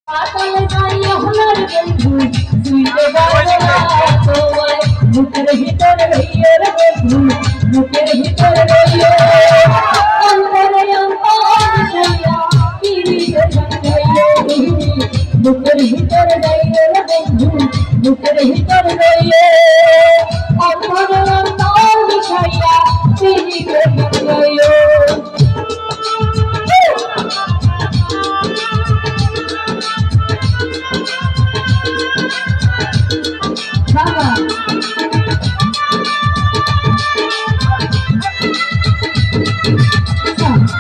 পাতালে যাইয়া হলার বন্ধু তুইতে পারবো না তোমায় বুকের ভিতরে রইয়ে রে বন্ধু বুকের ভিতরে রইয়ে অন্তরে অন্তর যাইয়া পিড়িতে যাইয়ে বুকের ভিতরে যাইয়ে রে বন্ধু বুকের ভিতরে রইয়ে অন্তরে অন্তর মিশাইয়া পিড়িতে যাইয়ে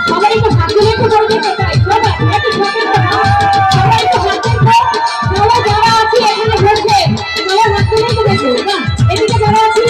আমার একটু হাত ধরে একটু বলে দিতে চাই বাবা একটু ছোট না সবাই একটু হাত ধরে সবাই যারা আছে এখানে বসে সবাই হাত ধরে একটু দেখো না এদিকে যারা আছে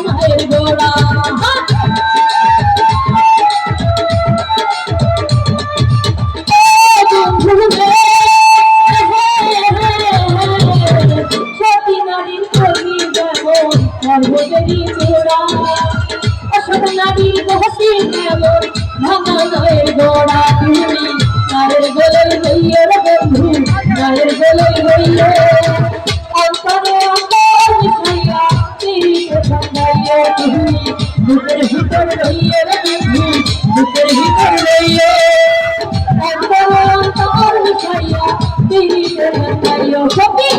মায়ের গোড়া সতী নারীর কবি যেমন সর্বদেরই গোড়া অসৎ নারীর বহতি যেমন ভাঙা মায়ের গোড়া তুমি মায়ের গোলই হইয়ে রে বন্ধু মায়ের গোলই হইয়ে অন্তরে অন্তর মিশাইয়া পিড়িতে ভাঙাইয়া তুমি বুকের ভিতর রইয়ে রে বন্ধু বুকের ভিতর রইয়ে অন্তরে অন্তর মিশাইয়া পিড়িতে ভাঙাইয়া সতী